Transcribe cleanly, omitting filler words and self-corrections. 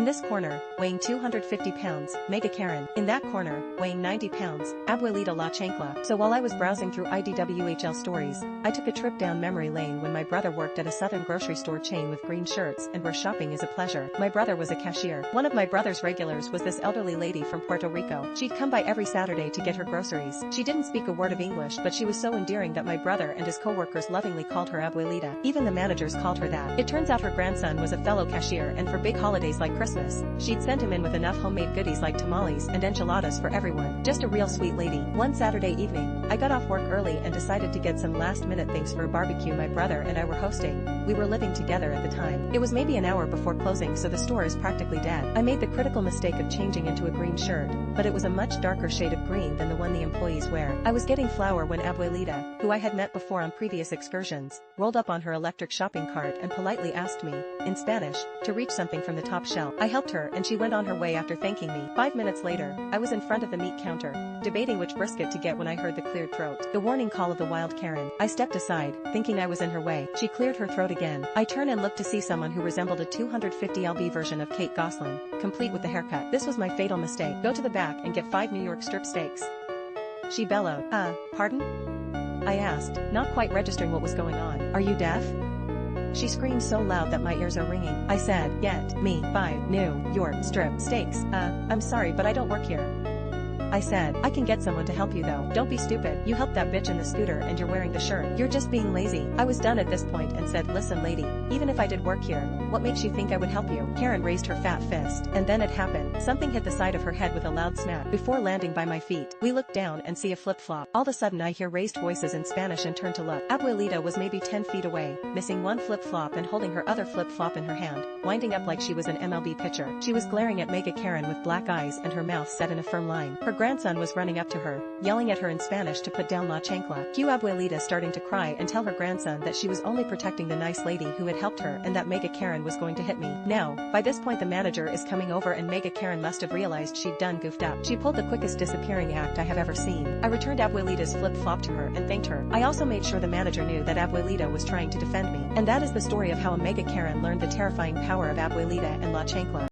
In this corner, weighing 250 pounds, Mega Karen. In that corner, weighing 90 pounds, Abuelita La Chancla. So while I was browsing through IDWHL stories, I took a trip down memory lane when my brother worked at a southern grocery store chain with green shirts and where shopping is a pleasure. My brother was a cashier. One of my brother's regulars was this elderly lady from Puerto Rico. She'd come by every Saturday to get her groceries. She didn't speak a word of English, but she was so endearing that my brother and his coworkers lovingly called her Abuelita. Even the managers called her that. It turns out her grandson was a fellow cashier, and for big holidays like Christmas, she'd send him in with enough homemade goodies like tamales and enchiladas for everyone. Just a real sweet lady. One Saturday evening, I got off work early and decided to get some last-minute things for a barbecue my brother and I were hosting. We were living together at the time. It was maybe an hour before closing, so the store is practically dead. I made the critical mistake of changing into a green shirt, but it was a much darker shade of green than the one the employees wear. I was getting flour when Abuelita, who I had met before on previous excursions, rolled up on her electric shopping cart and politely asked me, in Spanish, to reach something from the top shelf. I helped her and she went on her way after thanking me. 5 minutes later, I was in front of the meat counter, debating which brisket to get when I heard the cleared throat. The warning call of the wild Karen. I stepped aside, thinking I was in her way. She cleared her throat again. I turned and looked to see someone who resembled a 250lb version of Kate Gosselin, complete with the haircut. This was my fatal mistake. Go to the back and get 5 New York strip steaks. She bellowed. Pardon? I asked, not quite registering what was going on. Are you deaf? She screamed so loud that my ears are ringing. I said, get me 5 New York strip steaks. I'm sorry, but I don't work here. I said, I can get someone to help you though. Don't be stupid. You helped that bitch in the scooter and you're wearing the shirt. You're just being lazy. I was done at this point and said, listen lady, even if I did work here, what makes you think I would help you? Karen raised her fat fist. And then it happened. Something hit the side of her head with a loud smack before landing by my feet. We looked down and see a flip-flop. All of a sudden I hear raised voices in Spanish and turn to look. Abuelita was maybe 10 feet away, missing one flip-flop and holding her other flip-flop in her hand, winding up like she was an MLB pitcher. She was glaring at Mega Karen with black eyes and her mouth set in a firm line. Her grandson was running up to her, yelling at her in Spanish to put down La Chancla. Cue Abuelita starting to cry and tell her grandson that she was only protecting the nice lady who had helped her and that Mega Karen was going to hit me. Now, by this point the manager is coming over and Mega Karen must have realized she'd done goofed up. She pulled the quickest disappearing act I have ever seen. I returned Abuelita's flip-flop to her and thanked her. I also made sure the manager knew that Abuelita was trying to defend me. And that is the story of how a Mega Karen learned the terrifying power of Abuelita and La Chancla.